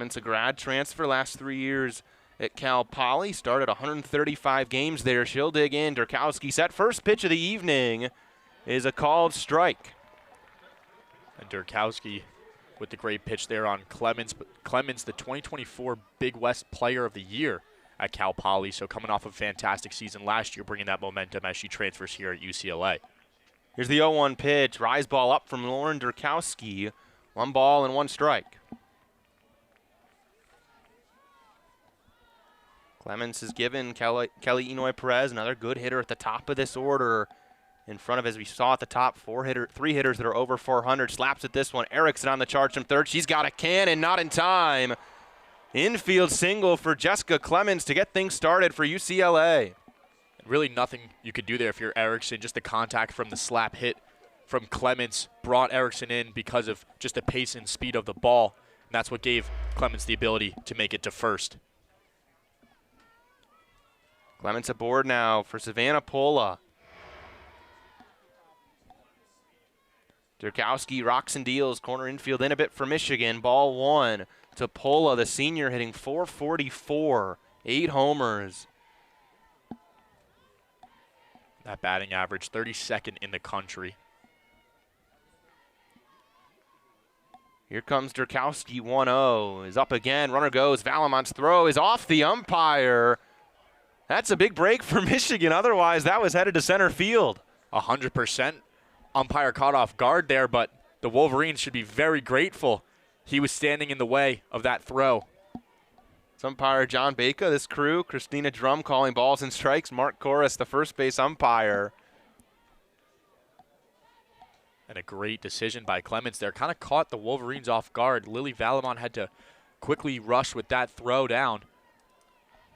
Clements, a grad transfer, last 3 years at Cal Poly. Started 135 games there. She'll dig in. Durkowski set. First pitch of the evening is a called strike. And Durkowski with the great pitch there on Clements. But Clements, the 2024 Big West Player of the Year at Cal Poly. So coming off a fantastic season last year, bringing that momentum as she transfers here at UCLA. Here's the 0-1 pitch. Rise ball up from Lauren Durkowski. 1 ball and 1 strike. Clements has given Kelly Enoy Perez, another good hitter at the top of this order. In front of, as we saw at the top, 3 hitters that are over 400. Slaps at this one. Erickson on the charge from third. She's got a cannon, not in time. Infield single for Jessica Clements to get things started for UCLA. Really nothing you could do there if you're Erickson. Just the contact from the slap hit from Clements brought Erickson in because of just the pace and speed of the ball. And that's what gave Clements the ability to make it to first. Clements aboard now for Savannah Pola. Durkowski rocks and deals. Corner infield in a bit for Michigan. Ball 1 to Pola, the senior, hitting .444. 8 homers. That batting average, 32nd in the country. Here comes Durkowski, 1-0. Is up again. Runner goes. Valamont's throw is off the umpire. That's a big break for Michigan. Otherwise, that was headed to center field. 100%. Umpire caught off guard there, but the Wolverines should be very grateful he was standing in the way of that throw. It's umpire John Baca, this crew. Christina Drum calling balls and strikes. Mark Corris, the first base umpire. And a great decision by Clements there. Kind of caught the Wolverines off guard. Lily Valamont had to quickly rush with that throw down.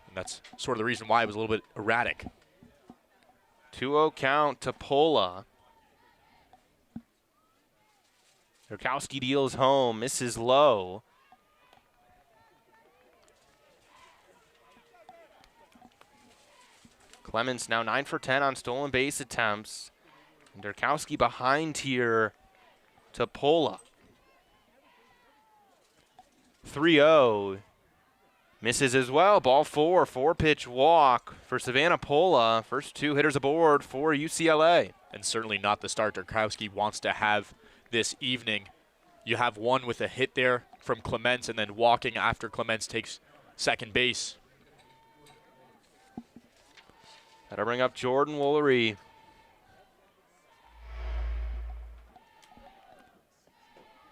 And that's sort of the reason why it was a little bit erratic. 2-0 count to Pola. Durkowski deals home, misses low. Clements now 9 for 10 on stolen base attempts. And Durkowski behind here to Pola. 3-0. Misses as well. Ball 4, 4-pitch walk for Savannah Pola. First 2 hitters aboard for UCLA. And certainly not the start Durkowski wants to have this evening. You have one with a hit there from Clements and then walking after Clements takes second base. That'll bring up Jordan Woolery.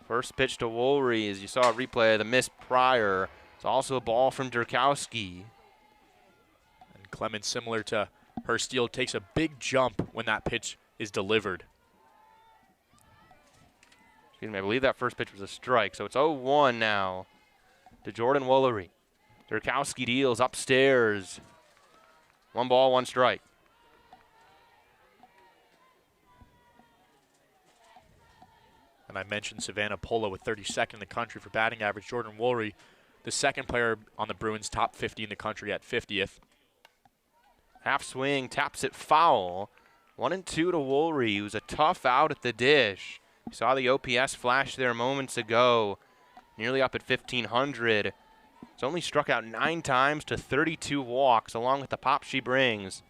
First pitch to Woolery, as you saw a replay of the miss prior. It's also a ball from Durkowski. And Clements, similar to her steal, takes a big jump when that pitch is delivered. Excuse me, I believe that first pitch was a strike. So it's 0-1 now to Jordan Woolery. Durkowski deals upstairs. 1 ball, 1 strike. And I mentioned Savannah Pola with 32nd in the country for batting average. Jordan Woolery, the second player on the Bruins, top 50 in the country at 50th. Half swing, taps it foul. 1-2 to Woolery, who's a tough out at the dish. You saw the OPS flash there moments ago, nearly up at 1,500. It's only struck out 9 times to 32 walks, along with the pop she brings.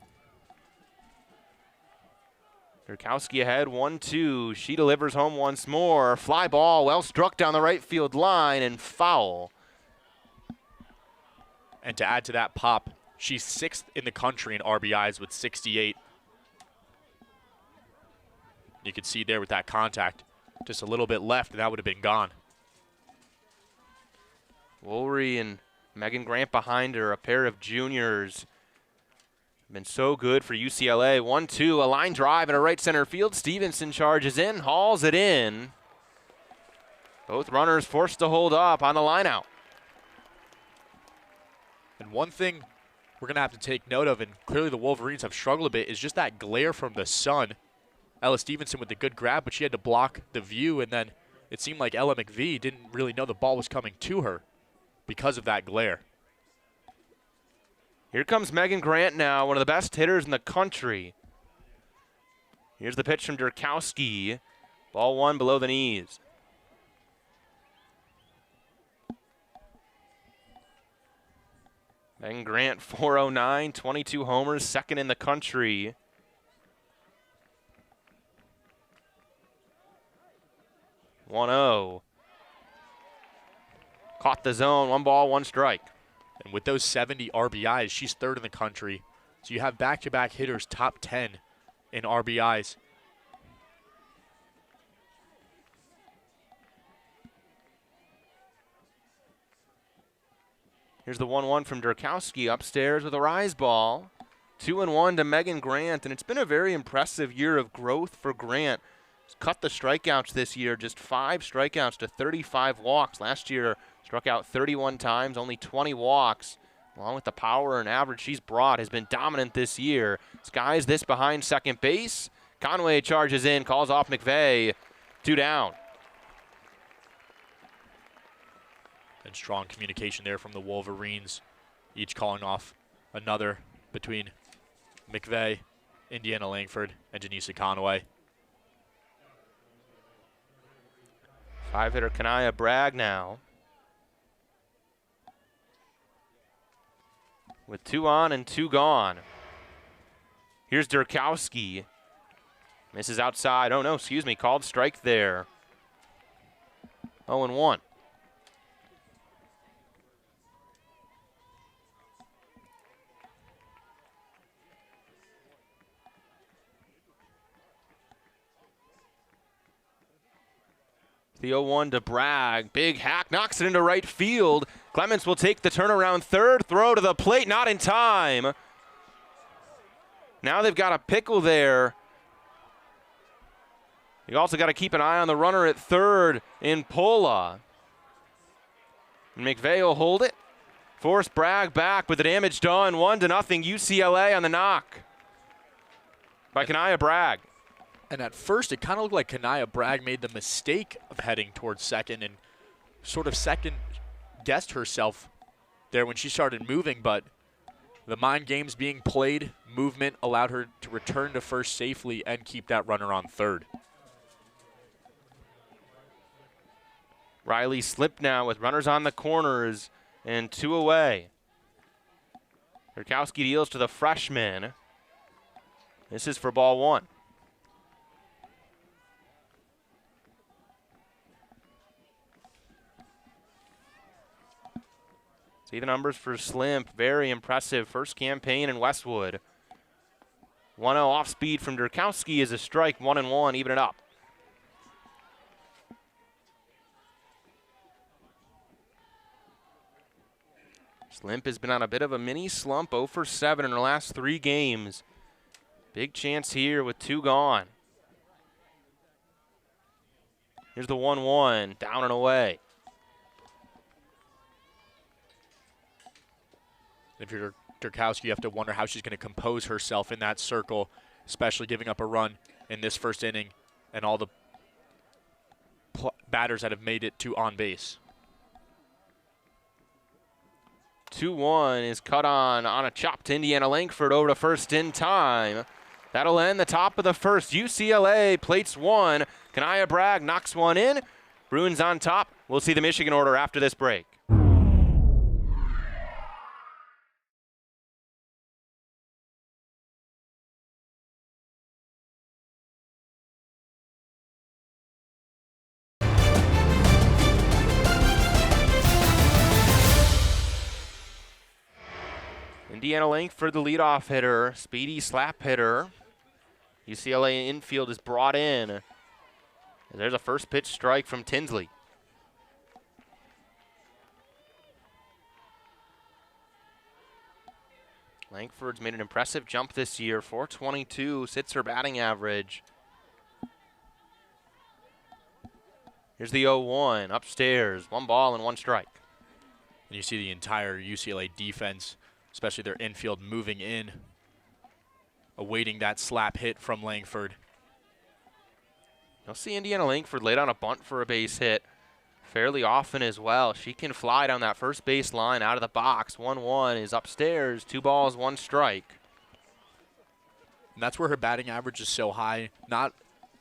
Durkowski ahead, 1-2. She delivers home once more. Fly ball, well struck down the right field line, and foul. And to add to that pop, she's 6th in the country in RBIs with 68. You can see there with that contact, just a little bit left, and that would have been gone. Woolery and Megan Grant behind her, a pair of juniors. Been so good for UCLA. 1-2, a line drive and a right center field. Stevenson charges in, hauls it in. Both runners forced to hold up on the line out. And one thing we're going to have to take note of, and clearly the Wolverines have struggled a bit, is just that glare from the sun. Ella Stevenson with the good grab, but she had to block the view, and then it seemed like Ella McVie didn't really know the ball was coming to her because of that glare. Here comes Megan Grant now, one of the best hitters in the country. Here's the pitch from Durkowski. Ball 1 below the knees. Megan Grant, 409, 22 homers, second in the country. One-oh. Caught the zone, 1 ball, 1 strike. And with those 70 RBIs, she's third in the country. So you have back-to-back hitters top 10 in RBIs. Here's the 1-1 from Durkowski upstairs with a rise ball. 2-1 to Megan Grant, and it's been a very impressive year of growth for Grant. She's cut the strikeouts this year, just 5 strikeouts to 35 walks. Last year, struck out 31 times, only 20 walks. Along with the power and average she's brought, has been dominant this year. Skies this behind second base. Conway charges in, calls off McVeigh. 2 down. And strong communication there from the Wolverines, each calling off another between McVeigh, Indiana Langford, and Janisa Conway. 5-hitter Kanaya Bragg now. With 2 on and 2 gone. Here's Durkowski. Misses outside. Oh, no, excuse me. Called strike there. 0-1. The 0-1 to Bragg. Big hack, knocks it into right field. Clements will take the turnaround third. Throw to the plate, not in time. Now they've got a pickle there. You also got to keep an eye on the runner at third in Pola. McVeigh will hold it. Force Bragg back, but the damage done. 1-0 UCLA on the knock by Kanaya Bragg. And at first, it kind of looked like Kanaya Bragg made the mistake of heading towards second and sort of second-guessed herself there when she started moving, but the mind games being played, movement allowed her to return to first safely and keep that runner on third. Riley slipped now with runners on the corners and 2 away. Durkowski deals to the freshman. This is for ball 1. See the numbers for Slimp. Very impressive. First campaign in Westwood. 1-0 off speed from Durkowski is a strike. 1-1, even it up. Slimp has been on a bit of a mini slump. 0 for 7 in her last 3 games. Big chance here with 2 gone. Here's the 1-1. Down and away. If you're Durkowski, you have to wonder how she's going to compose herself in that circle, especially giving up a run in this first inning and all the batters that have made it to on base. 2-1 is cut on a chop to Indiana Langford over to first in time. That'll end the top of the first. UCLA plates 1. Kanaya Bragg knocks 1 in. Bruins on top. We'll see the Michigan order after this break. Indiana Langford, the leadoff hitter, speedy slap hitter. UCLA infield is brought in. There's a first pitch strike from Tinsley. Langford's made an impressive jump this year. 422 sits her batting average. Here's the 0-1 upstairs. 1 ball and 1 strike. And you see the entire UCLA defense, especially their infield, moving in, awaiting that slap hit from Langford. You'll see Indiana Langford lay down a bunt for a base hit fairly often as well. She can fly down that first base line out of the box. 1-1 is upstairs. 2 balls, 1 strike. And that's where her batting average is so high. Not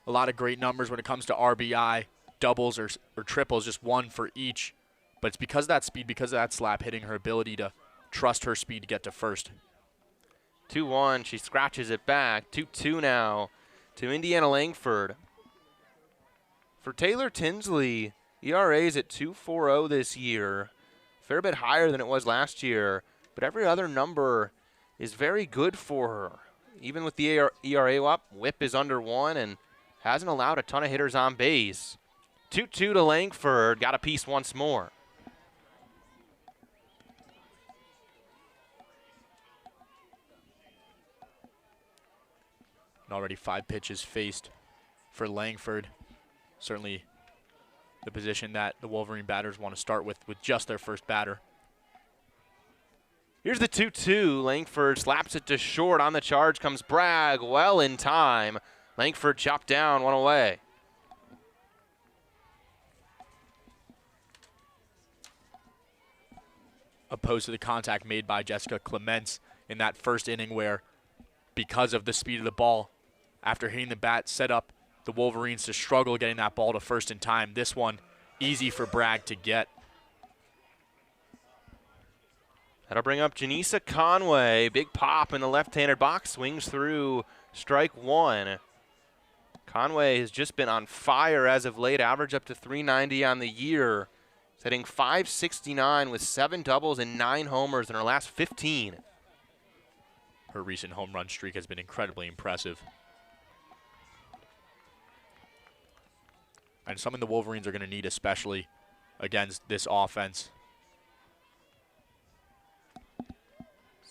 a lot of great numbers when it comes to RBI, doubles or triples, just 1 for each. But it's because of that speed, because of that slap hitting, her ability to trust her speed to get to first. 2-1, she scratches it back. 2-2 now to Indiana Langford. For Taylor Tinsley, ERA is at 2.40 this year. Fair bit higher than it was last year, but every other number is very good for her. Even with the ERA up, whip is under 1 and hasn't allowed a ton of hitters on base. 2-2 to Langford, got a piece once more. And already 5 pitches faced for Langford. Certainly the position that the Wolverine batters want to start with just their first batter. Here's the 2-2. Langford slaps it to short. On the charge comes Bragg, well in time. Langford chopped down, 1 away. Opposed to the contact made by Jessica Clements in that first inning where, because of the speed of the ball, after hitting the bat, set up the Wolverines to struggle getting that ball to first in time. This one, easy for Bragg to get. That'll bring up Janisa Conway. Big pop in the left-handed box. Swings through strike 1. Conway has just been on fire as of late. Average up to 390 on the year. Hitting .569 with 7 doubles and 9 homers in her last 15. Her recent home run streak has been incredibly impressive. And something the Wolverines are going to need, especially against this offense.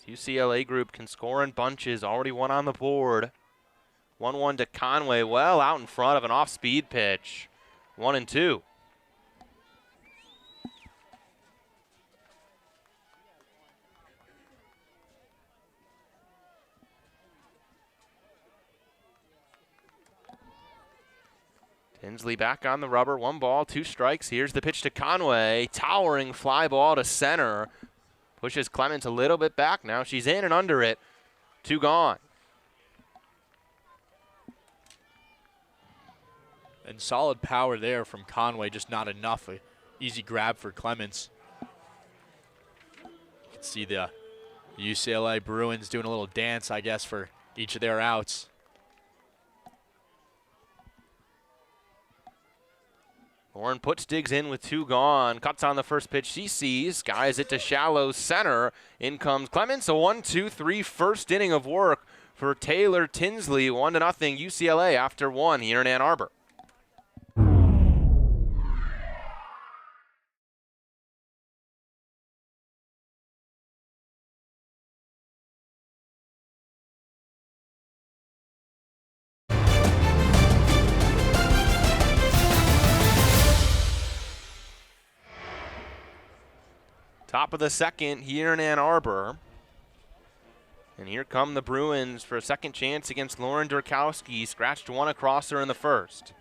UCLA group can score in bunches. Already 1 on the board. 1-1 to Conway. Well out in front of an off-speed pitch. 1-2. Tinsley back on the rubber. 1 ball, 2 strikes. Here's the pitch to Conway. Towering fly ball to center. Pushes Clements a little bit back. Now she's in and under it. 2 gone. And solid power there from Conway, just not enough. A easy grab for Clements. You can see the UCLA Bruins doing a little dance, I guess, for each of their outs. Warren puts digs in with 2 gone. Cuts on the first pitch she sees. Skies it to shallow center. In comes Clements. A 1-2-3 first inning of work for Taylor Tinsley. 1-0 UCLA after 1 here in Ann Arbor. Top of the second here in Ann Arbor. And here come the Bruins for a second chance against Lauren Durkowski. Scratched 1 across her in the first.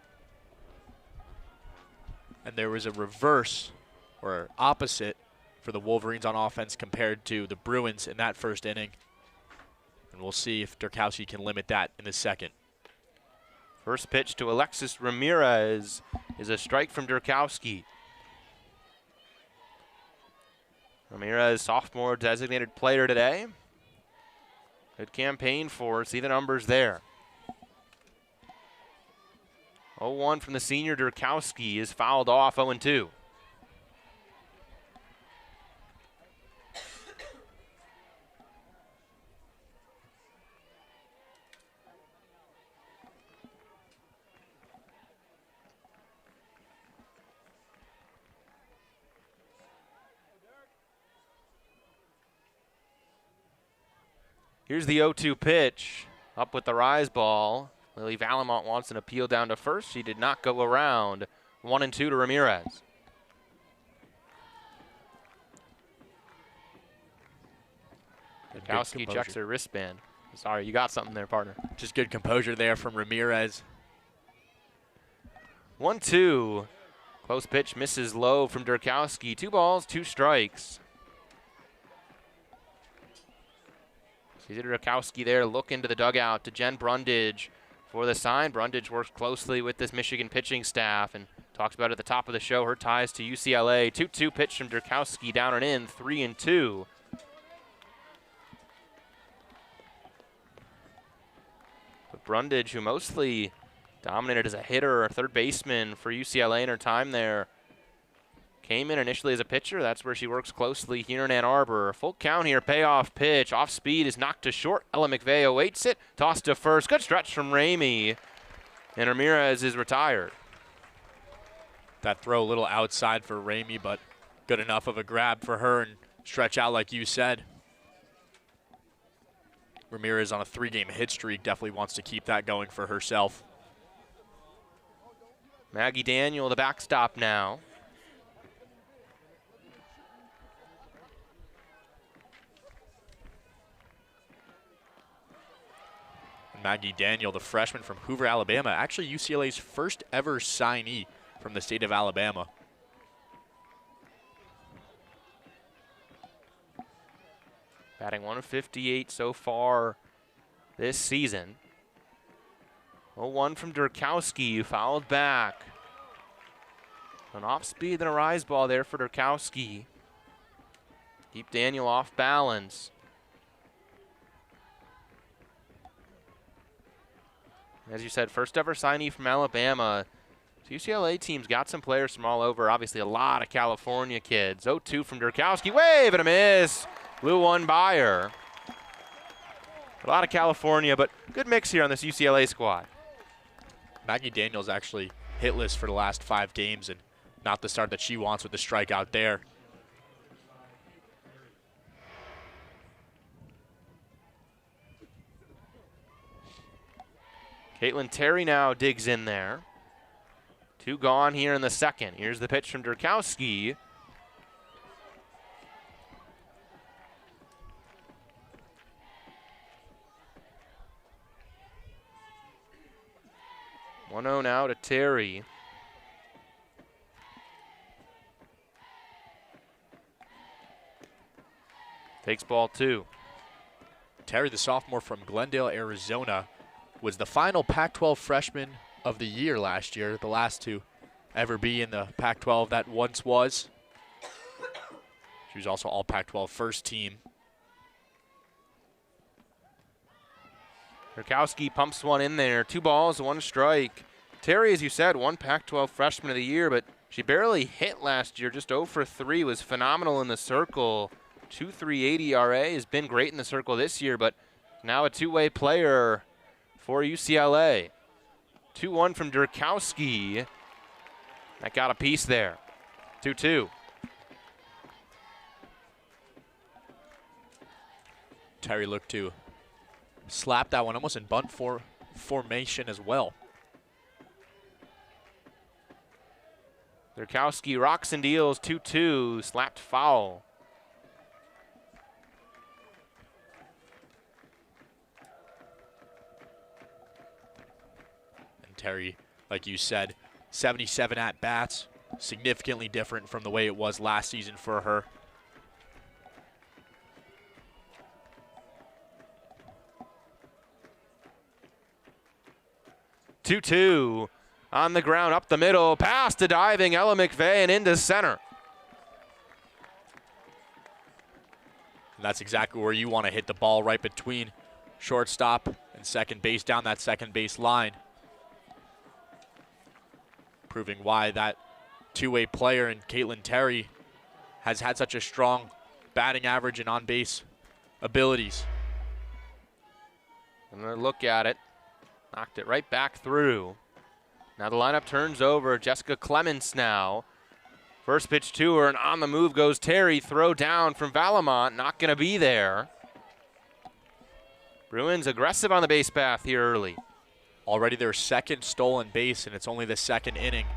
And there was a reverse or opposite for the Wolverines on offense compared to the Bruins in that first inning. And we'll see if Durkowski can limit that in the second. First pitch to Alexis Ramirez is a strike from Durkowski. Ramirez, sophomore designated player today. Good campaign for her. See the numbers there. 0-1 from the senior. Durkowski is fouled off. 0-2. Here's the 0-2 pitch. Up with the rise ball. Lily Valamont wants an appeal down to first. She did not go around. 1-2 to Ramirez. Durkowski checks her wristband. Sorry, you got something there, partner. Just good composure there from Ramirez. 1-2. Close pitch misses low from Durkowski. 2 balls, 2 strikes. See Durkowski there look into the dugout to Jen Brundage for the sign. Brundage works closely with this Michigan pitching staff and talks about at the top of the show her ties to UCLA. 2-2 pitch from Durkowski down and in, 3-2. Brundage, who mostly dominated as a hitter or third baseman for UCLA in her time there, came in initially as a pitcher. That's where she works closely here in Ann Arbor. Full count here, payoff pitch. Off speed is knocked to short. Ella McVeigh awaits it. Tossed to first. Good stretch from Ramey. And Ramirez is retired. That throw a little outside for Ramey, but good enough of a grab for her and stretch out like you said. Ramirez on a 3-game hit streak definitely wants to keep that going for herself. Maggie Daniel, the backstop now. Maggie Daniel, the freshman from Hoover, Alabama, actually UCLA's first ever signee from the state of Alabama. Batting 158 so far this season. 0-1 from Durkowski, who fouled back. An off speed and a rise ball there for Durkowski. Keep Daniel off balance. As you said, first ever signee from Alabama. So UCLA team's got some players from all over. Obviously a lot of California kids. 0-2 from Durkowski. Wave and a miss. Blew one by her. A lot of California, but good mix here on this UCLA squad. Maggie Daniel's actually hitless for the last 5 games and not the start that she wants with the strikeout there. Caitlin Terry now digs in there. 2 gone here in the second. Here's the pitch from Durkowski. One 0 now to Terry. Takes ball 2. Terry, the sophomore from Glendale, Arizona, was the final Pac-12 freshman of the year last year, the last to ever be in the Pac-12 that once was. She was also all Pac-12 first team. Durkowski pumps one in there. 2 balls, 1 strike. Terry, as you said, one Pac-12 freshman of the year, but she barely hit last year. Just 0 for 3, was phenomenal in the circle. 2.38 ERA, has been great in the circle this year, but now a two-way player for UCLA. 2-1 from Durkowski. That got a piece there. 2-2. Terry looked to slap that one almost in bunt formation as well. Durkowski rocks and deals. 2-2. Slapped foul. Terry, like you said, 77 at-bats, significantly different from the way it was last season for her. Two on the ground, up the middle, past the diving Ella McVeigh and into center. And that's exactly where you want to hit the ball, right between shortstop and second base, down that second base line. Proving why that two-way player in Caitlin Terry has had such a strong batting average and on-base abilities. Another look at it. Knocked it right back through. Now the lineup turns over. Jessica Clements now. First pitch to her, and on the move goes Terry. Throw down from Valamont. Not going to be there. Bruins aggressive on the base path here early. Already their second stolen base, and it's only the second inning.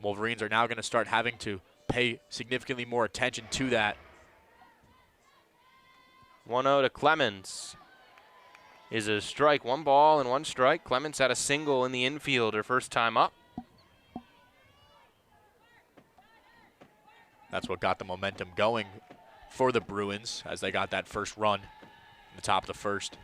Wolverines are now going to start having to pay significantly more attention to that. 1-0 to Clements. Is a strike. 1 ball and 1 strike. Clements had a single in the infield her first time up. That's what got the momentum going for the Bruins as they got that first run in the top of the first.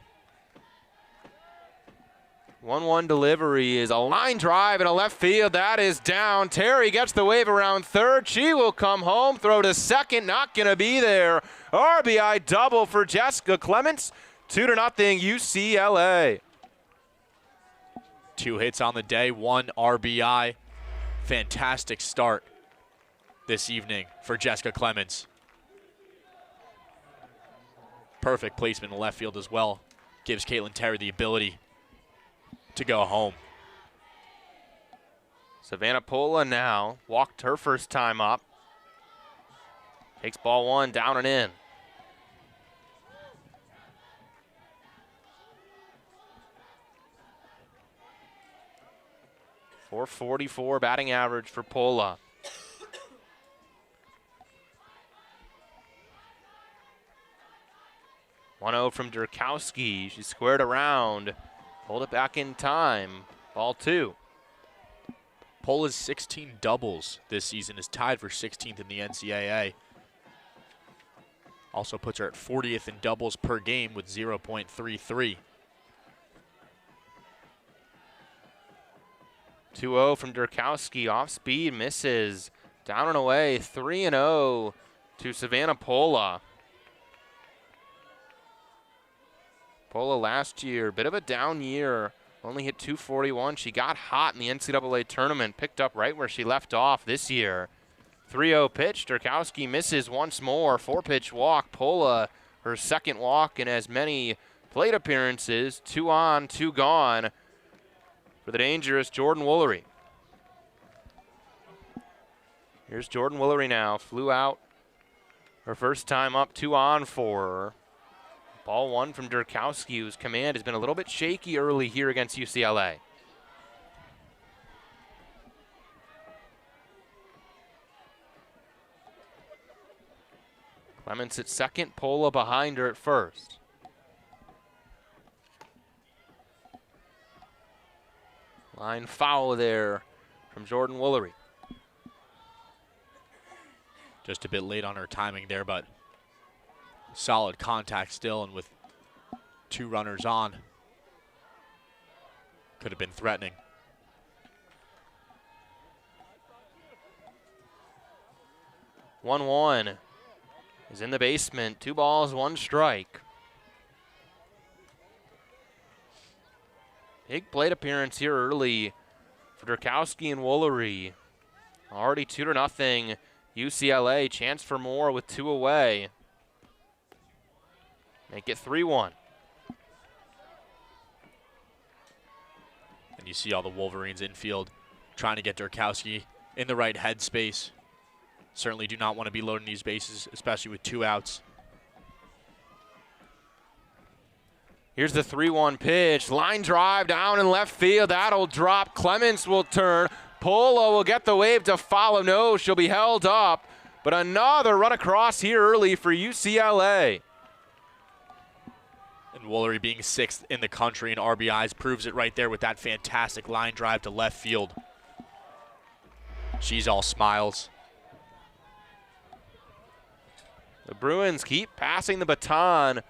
1-1 delivery is a line drive in a left field. That is down. Terry gets the wave around third. She will come home. Throw to second. Not going to be there. RBI double for Jessica Clements. 2-0 UCLA. 2 hits on the day, 1 RBI. Fantastic start this evening for Jessica Clemens. Perfect placement in left field as well. Gives Caitlin Terry the ability to go home. Savannah Pola now walked her first time up. Takes ball 1 down and in. .444 batting average for Pola. .1-0 from Durkowski. She squared around. Hold it back in time. Ball 2. Pola's 16 doubles this season is tied for 16th in the NCAA. Also puts her at 40th in doubles per game with 0.33. 2-0 from Durkowski. Off speed, misses. Down and away. 3-0 to Savannah Pola. Pola last year, bit of a down year. Only hit .241. She got hot in the NCAA tournament. Picked up right where she left off this year. 3-0 pitch. Durkowski misses once more. 4-pitch walk. Pola, her second walk in as many plate appearances. 2 on, 2 gone for the dangerous Jordan Woolery. Here's Jordan Woolery now. Flew out her first time up, 2 on for her. Ball 1 from Durkowski, whose command has been a little bit shaky early here against UCLA. Clements at second, Pola behind her at first. Line foul there from Jordan Woolery. Just a bit late on her timing there, but solid contact still, and with 2 runners on, could have been threatening. .1-1 is in the basement. 2 balls, 1 strike. Big plate appearance here early for Durkowski and Woolery. Already 2-0 UCLA. Chance for more with 2 away. Make it 3-1. And you see all the Wolverines infield trying to get Durkowski in the right headspace. Certainly do not want to be loading these bases, especially with 2 outs. Here's the 3-1 pitch. Line drive down in left field. That'll drop. Clements will turn. Pola will get the wave to follow. No, she'll be held up. But another run across here early for UCLA. And Woolery being 6th in the country in RBIs proves it right there with that fantastic line drive to left field. She's all smiles. The Bruins keep passing the baton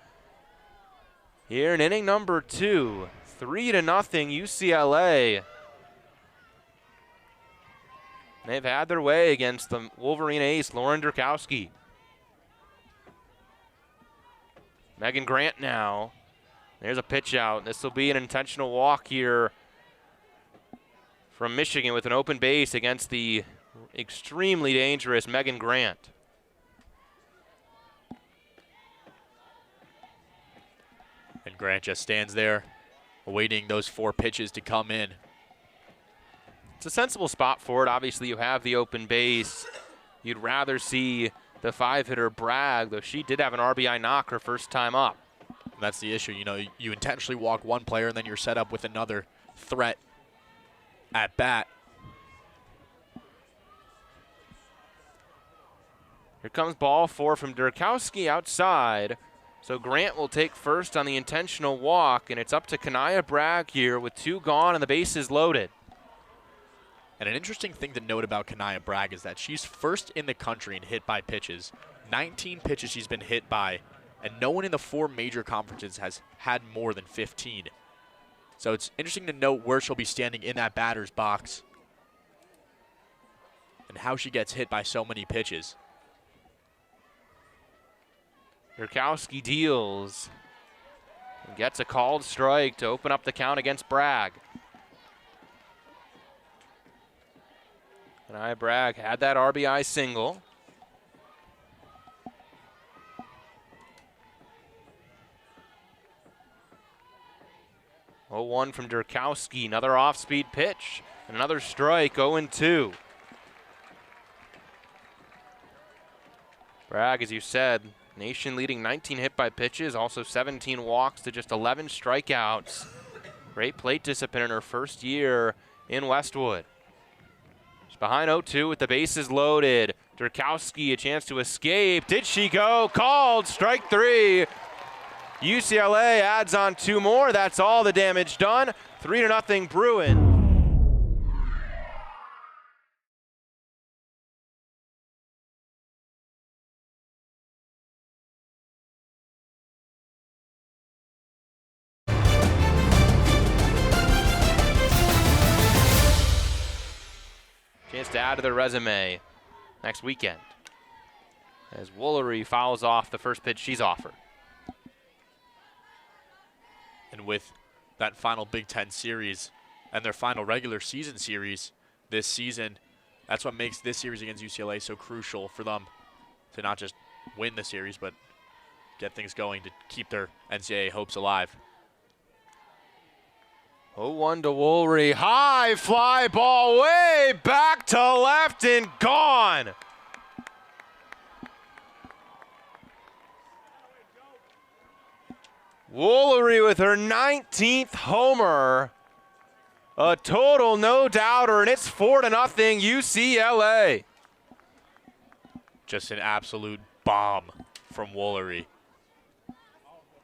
here in inning number 2. 3-0 UCLA. They've had their way against the Wolverine ace, Lauren Durkowski. Megan Grant now. There's a pitch out. This will be an intentional walk here from Michigan with an open base against the extremely dangerous Megan Grant. And Grant just stands there awaiting those 4 pitches to come in. It's a sensible spot for it. Obviously, you have the open base. You'd rather see the 5-hitter brag, though she did have an RBI knock her first time up. And that's the issue. You know, you intentionally walk one player and then you're set up with another threat at bat. Here comes ball 4 from Durkowski outside. So Grant will take first on the intentional walk, and it's up to Kanaya Bragg here with 2 gone and the bases loaded. And an interesting thing to note about Kanaya Bragg is that she's first in the country in hit by pitches. 19 pitches she's been hit by, and no one in the 4 major conferences has had more than 15. So it's interesting to note where she'll be standing in that batter's box and how she gets hit by so many pitches. Durkowski deals. Gets a called strike to open up the count against Bragg. And Bragg had that RBI single. Oh, 1 from Durkowski, another off-speed pitch, another strike, 0-2. Bragg, as you said, nation leading 19 hit by pitches, also 17 walks to just 11 strikeouts. Great plate discipline in her first year in Westwood. She's behind 0-2 with the bases loaded. Durkowski, a chance to escape. Did she go? Called, strike 3. UCLA adds on 2 more. That's all the damage done. 3-0 Bruins. Chance to add to their resume next weekend as Woolery fouls off the first pitch she's offered. And with that final Big Ten series and their final regular season series this season, that's what makes this series against UCLA so crucial for them to not just win the series, but get things going to keep their NCAA hopes alive. 0-1 to Woolery. High fly ball way back to left and gone. Woolery with her 19th homer. A total no-doubter, and it's 4-0 UCLA. Just an absolute bomb from Woolery.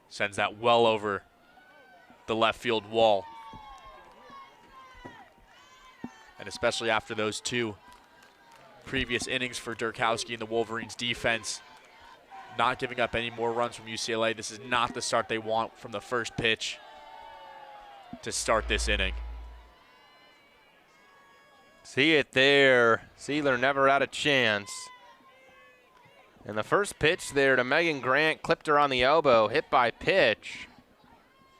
Sends that well over the left field wall. And especially after those 2 previous innings for Durkowski and the Wolverines defense, not giving up any more runs from UCLA. This is not the start they want from the first pitch to start this inning. See it there. Sealer never had a chance. And the first pitch there to Megan Grant, clipped her on the elbow, hit by pitch.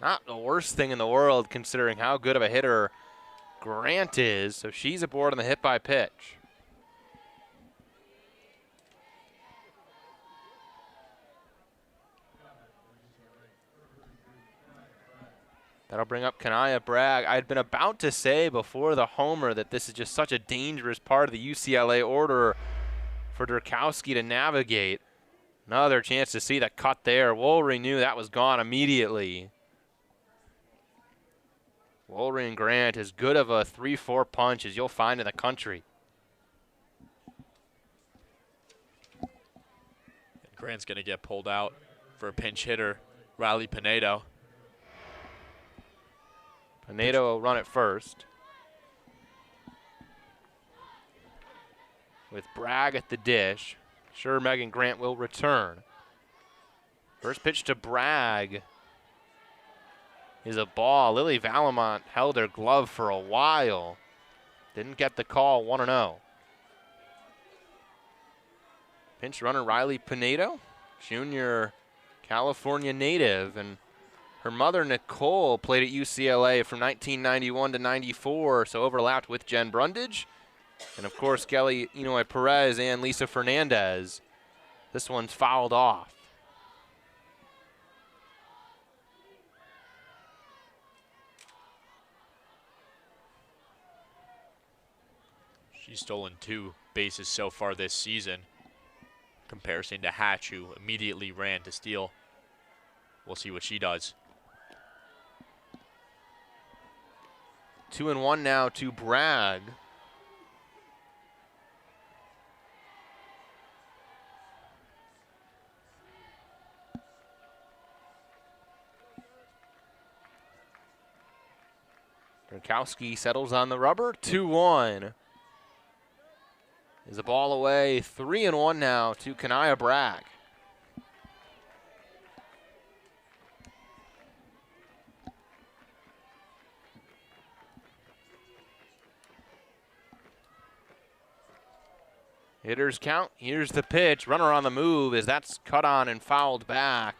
Not the worst thing in the world considering how good of a hitter Grant is. So she's aboard on the hit by pitch. That'll bring up Kanaya Bragg. I had been about to say before the homer that this is just such a dangerous part of the UCLA order for Durkowski to navigate. Another chance to see the cut there. Woolery knew that was gone immediately. Woolery and Grant, as good of a 3-4 punch as you'll find in the country. Grant's going to get pulled out for a pinch hitter, Riley Pinedo. Pinedo will run it first. With Bragg at the dish. Sure, Megan Grant will return. First pitch to Bragg is a ball. Lily Valamont held her glove for a while. Didn't get the call, 1-0. Pinch runner Riley Pinedo, junior California native, and her mother, Nicole, played at UCLA from 1991 to 94, so overlapped with Jen Brundage. And, of course, Kelly Inoue Perez and Lisa Fernandez. This one's fouled off. She's stolen 2 bases so far this season. Comparison to Hatch, who immediately ran to steal. We'll see what she does. 2-1 now to Bragg. Durkowski settles on the rubber. 2-1. Is a ball away. 3-1 now to Kanaya Bragg. Hitters count. Here's the pitch. Runner on the move as that's cut on and fouled back.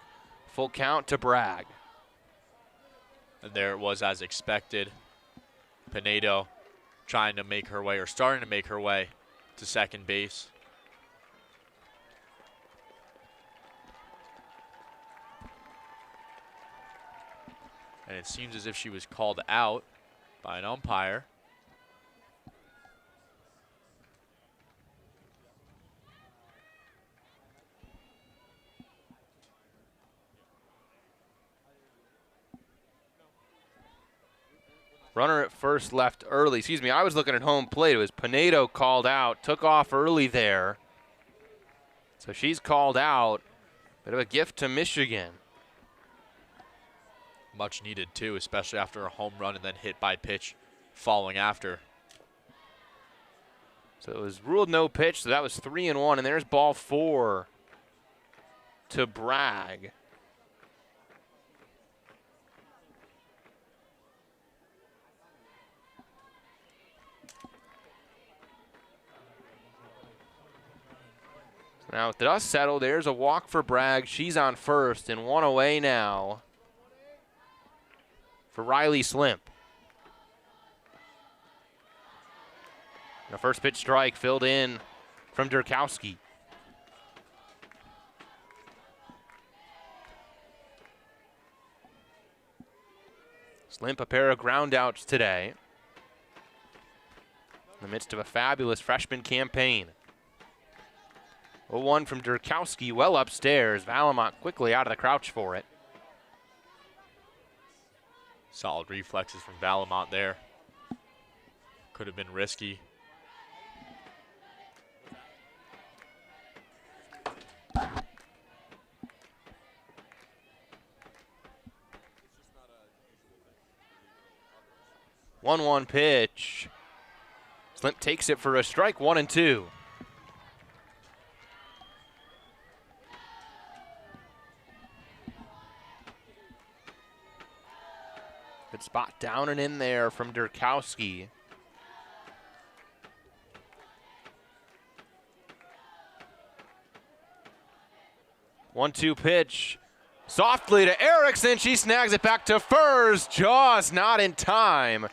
Full count to Bragg. And there it was as expected. Pinedo trying to make her way, or starting to make her way, to second base. And it seems as if she was called out by an umpire. Runner at first left early. Excuse me, I was looking at home plate. It was Pinedo called out, took off early there. So she's called out. Bit of a gift to Michigan. Much needed too, especially after a home run and then hit by pitch following after. So it was ruled no pitch, so that was 3-1, and there's ball 4 to Bragg. Now with the dust settled, there's a walk for Bragg. She's on first, and one away now for Riley Slimp. The first pitch strike filled in from Durkowski. Slimp a pair of ground outs today in the midst of a fabulous freshman campaign. 0-1 from Durkowski, well upstairs. Valamont quickly out of the crouch for it. Solid reflexes from Valamont there. Could have been risky. One pitch. Slimp takes it for a strike, 1-2. Good spot down and in there from Durkowski. One-two pitch. Softly to Erickson. She snags it back to first. Just not in time.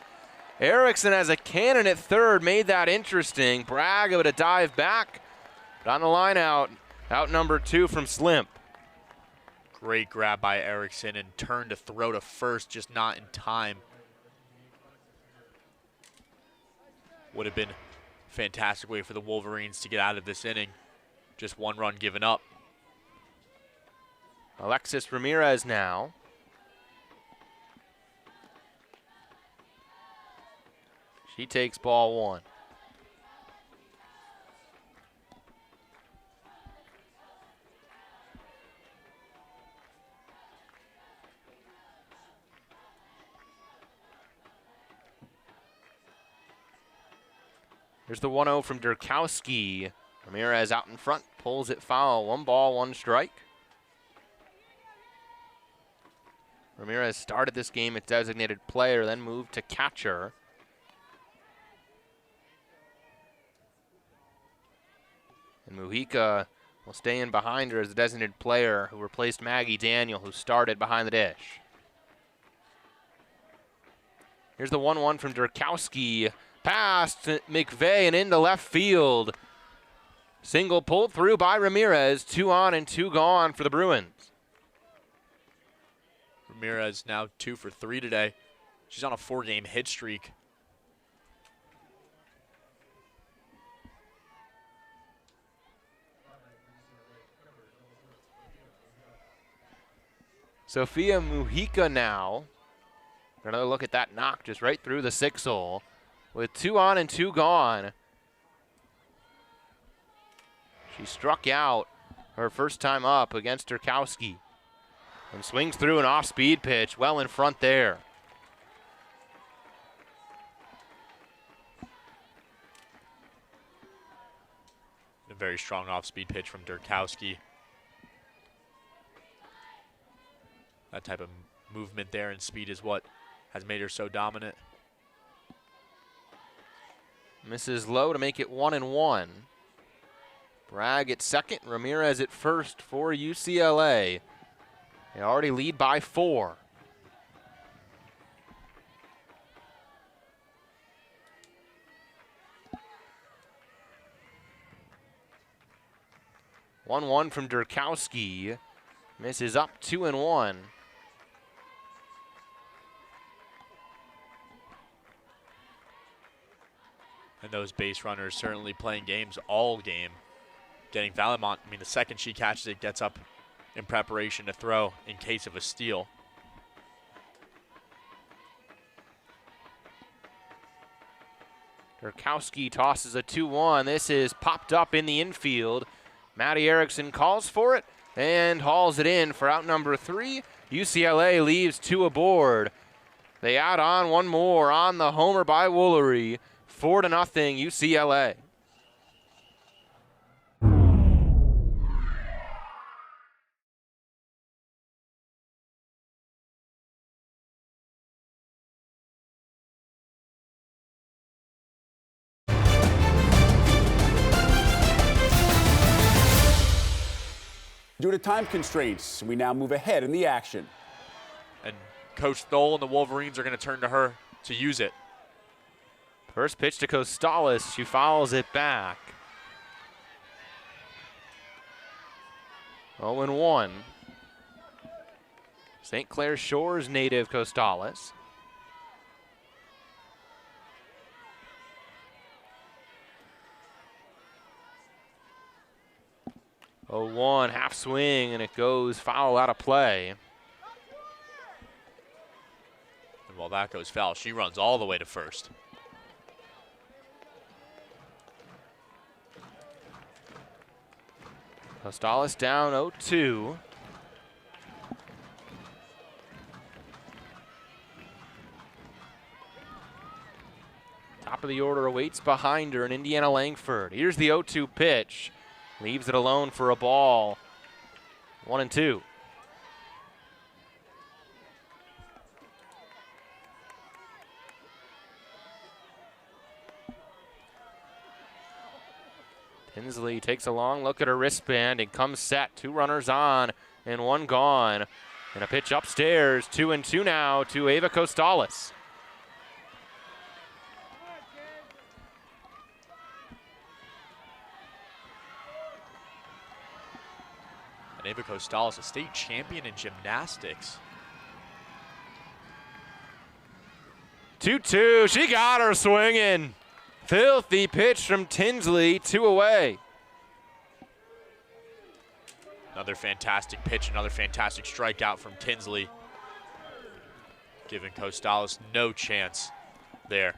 Erickson as a cannon at third made that interesting. Bragg able to dive back. But on the line out number 2 from Slimp. Great grab by Erickson and turn to throw to first, just not in time. Would have been a fantastic way for the Wolverines to get out of this inning. Just one run given up. Alexis Ramirez now. She takes ball 1. Here's the 1-0 from Durkowski. Ramirez out in front, pulls it foul. 1 ball, 1 strike. Ramirez started this game at designated player, then moved to catcher. And Mujica will stay in behind her as the designated player, who replaced Maggie Daniel, who started behind the dish. Here's the 1-1 from Durkowski. Past McVeigh and into left field. Single pulled through by Ramirez. 2 on and 2 gone for the Bruins. Ramirez now 2 for 3 today. She's on a 4-game hit streak. Sophia Mujica now. Another look at that knock just right through the 6-hole. With 2 on and 2 gone. She struck out her first time up against Durkowski. And swings through an off-speed pitch, well in front there. A very strong off-speed pitch from Durkowski. That type of movement there and speed is what has made her so dominant. Misses low to make it 1-1. Bragg at second, Ramirez at first for UCLA. They already lead by 4. 1-1 from Durkowski. Misses up 2-1. And those base runners certainly playing games all game. Getting Valimont, I mean, the second she catches it, gets up in preparation to throw in case of a steal. Durkowski tosses a 2-1. This is popped up in the infield. Maddie Erickson calls for it and hauls it in for out number 3. UCLA leaves 2 aboard. They add on one more on the homer by Woolery. 4-0 UCLA. Due to time constraints, we now move ahead in the action. And Coach Stoll and the Wolverines are going to turn to her to use it. First pitch to Costales. She fouls it back. 0-1. St. Clair Shores native Costales. Oh, 1 half swing, and it goes foul out of play. And while that goes foul, she runs all the way to first. Costales down 0-2. Top of the order awaits behind her in Indiana Langford. Here's the 0-2 pitch. Leaves it alone for a ball. 1-2. Tinsley takes a long look at her wristband and comes set. 2 runners on and 1 gone. And a pitch upstairs. 2-2 now to Ava Costales. And Ava Costales, a state champion in gymnastics. 2-2. She got her swinging. Filthy pitch from Tinsley. 2 away. Another fantastic pitch, another fantastic strikeout from Tinsley. Giving Costales no chance there.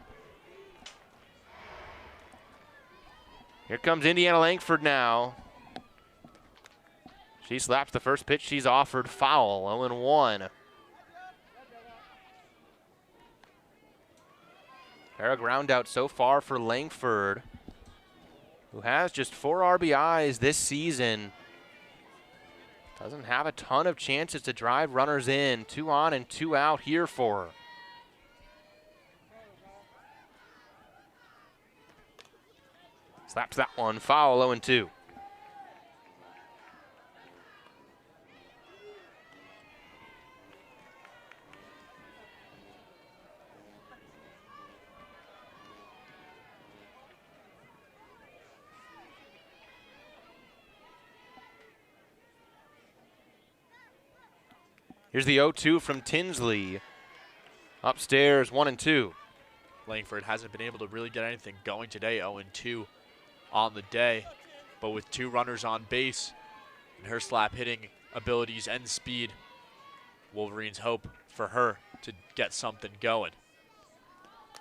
Here comes Indiana Langford now. She slaps the first pitch she's offered foul. 0-1. Pair of ground out so far for Langford, who has just 4 RBIs this season. Doesn't have a ton of chances to drive runners in. 2 on and 2 out here for her. Slaps that one foul. 0-2. Here's the 0-2 from Tinsley. Upstairs, 1-2. Langford hasn't been able to really get anything going today, 0-2 on the day. But with 2 runners on base and her slap hitting abilities and speed, Wolverines hope for her to get something going.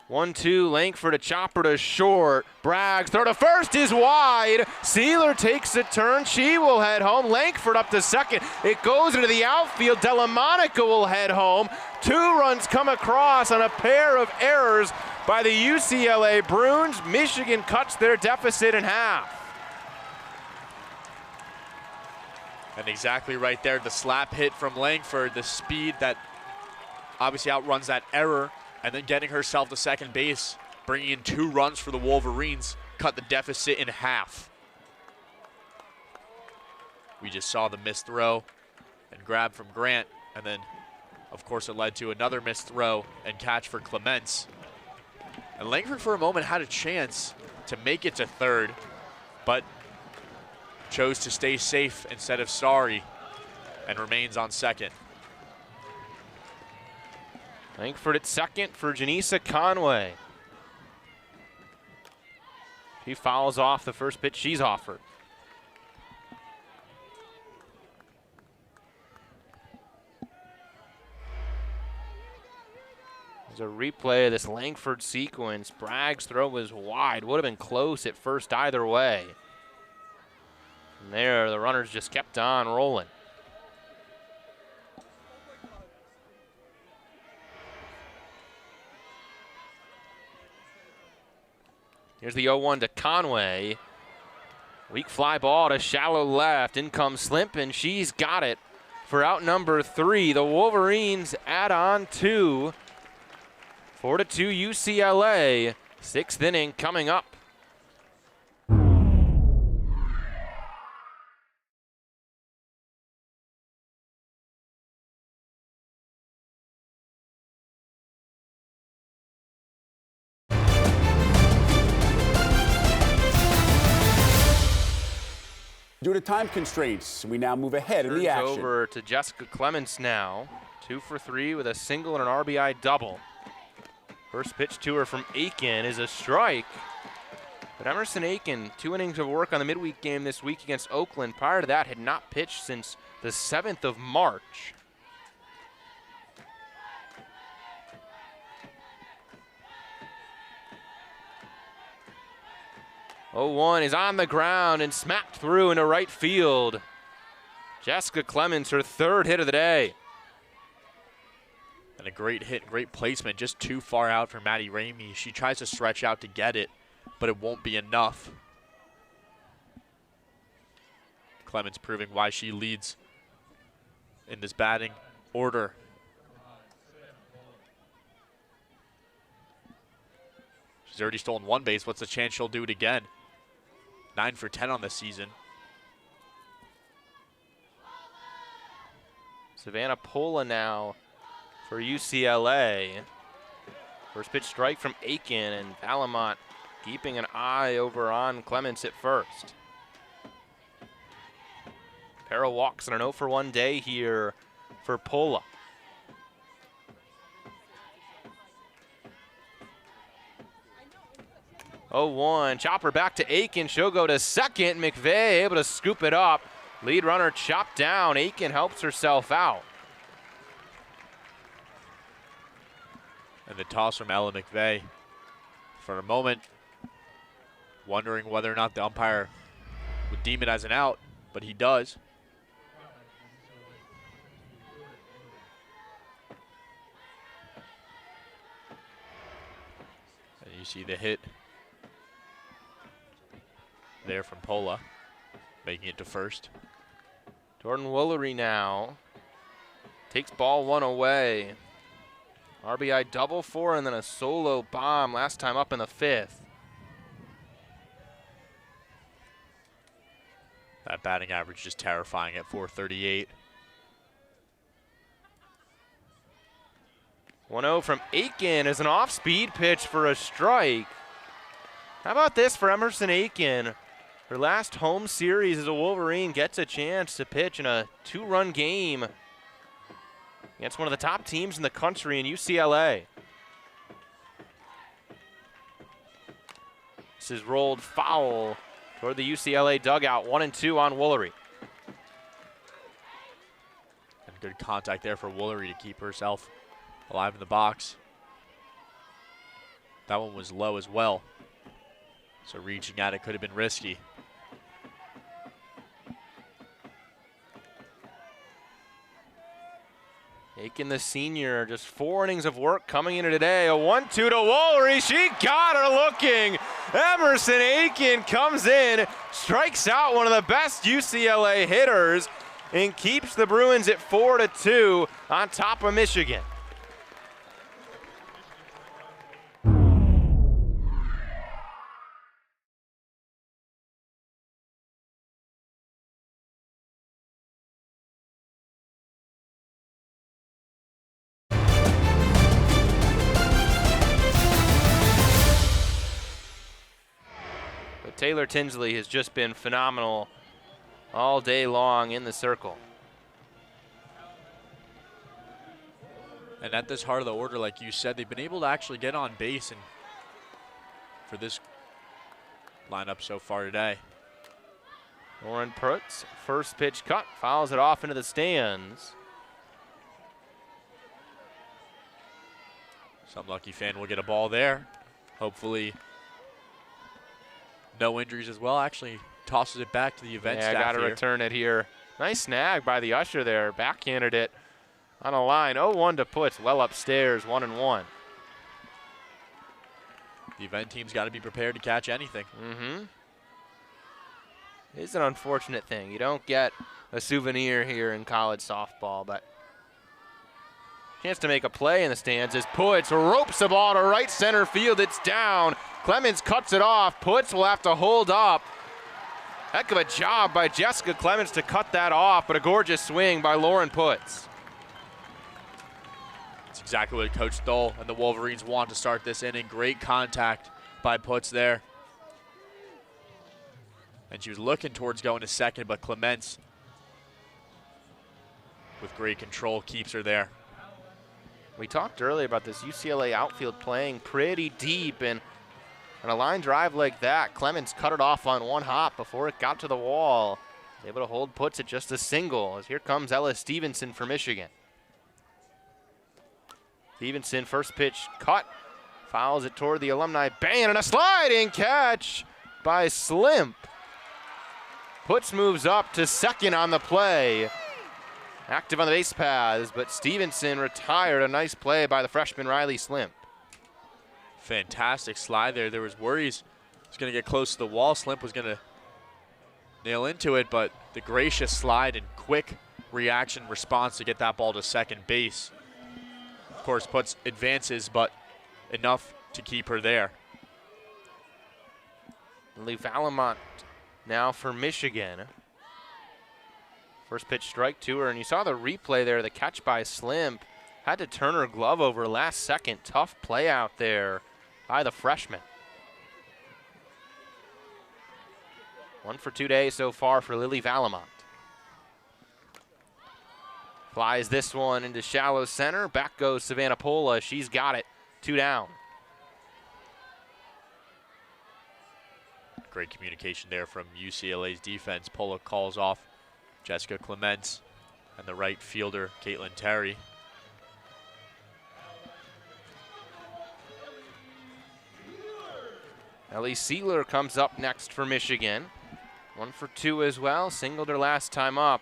1-2, Langford, a chopper to short. Braggs, throw to first is wide. Sealer takes a turn. She will head home. Langford up to second. It goes into the outfield. Delamonica will head home. 2 runs come across on a pair of errors by the UCLA Bruins. Michigan cuts their deficit in half. And exactly right there, the slap hit from Langford, the speed that obviously outruns that error, and then getting herself to second base, bringing in 2 runs for the Wolverines, cut the deficit in half. We just saw the missed throw and grab from Grant, and then, of course, it led to another missed throw and catch for Clements. And Langford, for a moment, had a chance to make it to third, but chose to stay safe instead of sorry and remains on second. Langford at second for Janisa Conway. She fouls off the first pitch she's offered. There's a replay of this Langford sequence. Bragg's throw was wide. Would have been close at first either way. And there, the runners just kept on rolling. Here's the 0-1 to Conway. Weak fly ball to shallow left. In comes Slimp, and she's got it for out number 3. The Wolverines add on 2. 4-2 UCLA. 6th inning coming up. Due to time constraints, we now move ahead in the Turns action. over to Jessica Clements now. 2 for 3 with a single and an RBI double. First pitch to her from Aiken is a strike. But Emerson Aiken, 2 innings of work on the midweek game this week against Oakland. Prior to that, had not pitched since the 7th of March. Oh, 0-1 is on the ground and smacked through into right field. Jessica Clements, her 3rd hit of the day. And a great hit, great placement, just too far out for Maddie Ramey. She tries to stretch out to get it, but it won't be enough. Clements proving why she leads in this batting order. She's already stolen 1 base. What's the chance she'll do it again? 9 for 10 on the season. Savannah Pola now for UCLA. First pitch strike from Aiken, and Valamont keeping an eye over on Clements at first. Para walks on an 0-for-1 day here for Pola. Oh, 1 chopper back to Aiken. She'll go to second. McVeigh able to scoop it up. Lead runner chopped down. Aiken helps herself out. And the toss from Ella McVeigh. For a moment, wondering whether or not the umpire would deem it as an out, but he does. And you see the hit there from Pola, making it to first. Jordan Woolery now takes ball 1 away. RBI double for, and then a solo bomb last time up in the 5th. That batting average just terrifying at .438. 1-0 from Aiken is an off-speed pitch for a strike. How about this for Emerson Aiken? Her last home series as a Wolverine gets a chance to pitch in a 2-run game against one of the top teams in the country in UCLA. This is rolled foul toward the UCLA dugout. 1-2 on Woolery. And good contact there for Woolery to keep herself alive in the box. That one was low as well, so reaching at it could have been risky. Aiken, the senior, just 4 innings of work coming into today. A 1-2 to Woolery. She got her looking. Emerson Aiken comes in, strikes out one of the best UCLA hitters, and keeps the Bruins at 4-2 on top of Michigan. Taylor Tinsley has just been phenomenal all day long in the circle. And at this heart of the order, like you said, they've been able to actually get on base and for this lineup so far today. Lauren Putz, first pitch cut, fouls it off into the stands. Some lucky fan will get a ball there. Hopefully no injuries as well. Actually tosses it back to the event staff. Yeah, got to return it here. Nice snag by the usher there. Backhanded it on a line. 0-1 to Putz, well upstairs, 1-1. The event team's got to be prepared to catch anything. It's an unfortunate thing. You don't get a souvenir here in college softball, but chance to make a play in the stands as Putz ropes the ball to right center field. It's down. Clemens cuts it off. Putz will have to hold up. Heck of a job by Jessica Clemens to cut that off, but a gorgeous swing by Lauren Putz. That's exactly what Coach Stoll and the Wolverines want to start this inning. Great contact by Putz there. And she was looking towards going to second, but Clemens, with great control, keeps her there. We talked earlier about this UCLA outfield playing pretty deep, and on a line drive like that, Clemens cut it off on one hop before it got to the wall. Able to hold Putz at just a single, as here comes Ella Stevenson for Michigan. Stevenson, first pitch cut, fouls it toward the alumni band, and a sliding catch by Slimp. Putz moves up to second on the play. Active on the base paths, but Stevenson retired. A nice play by the freshman Riley Slimp. Fantastic slide there. There was worries he was going to get close to the wall. Slimp was going to nail into it, but the gracious slide and quick reaction response to get that ball to second base. Of course, Putz advances, but enough to keep her there. Lily Valamont now for Michigan. First pitch strike to her, and you saw the replay there, the catch by Slimp. Had to turn her glove over last second. Tough play out there by the freshman. 1 for 2 days so far for Lily Valamont. Flies this one into shallow center. Back goes Savannah Pola. She's got it. 2 down. Great communication there from UCLA's defense. Pola calls off Jessica Clements and the right fielder, Caitlin Terry. Ellie Sealer comes up next for Michigan. 1 for 2 as well. Singled her last time up.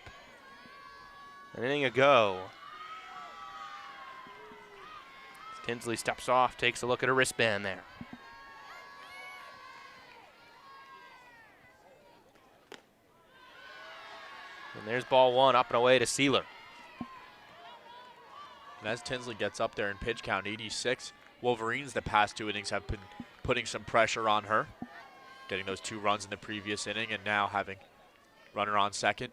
An inning ago. Tinsley steps off, takes a look at her wristband there. And there's ball 1 up and away to Sealer. And as Tinsley gets up there in pitch count 86, Wolverines the past 2 innings have been putting some pressure on her, getting those 2 runs in the previous inning and now having runner on second.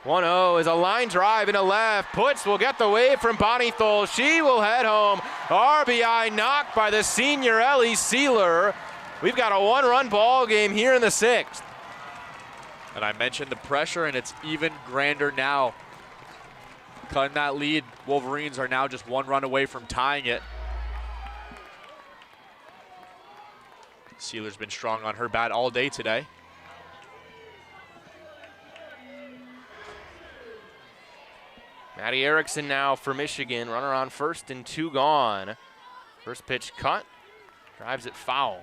1-0 is a line drive into left. Putz will get the wave from Bonnie Thole. She will head home. RBI knocked by the senior Ellie Sealer. We've got a 1-run ball game here in the 6th. And I mentioned the pressure, and it's even grander now. Cutting that lead, Wolverines are now just 1 run away from tying it. Sealer's been strong on her bat all day today. Maddie Erickson now for Michigan. Runner on first and 2 gone. First pitch cut. Drives it foul.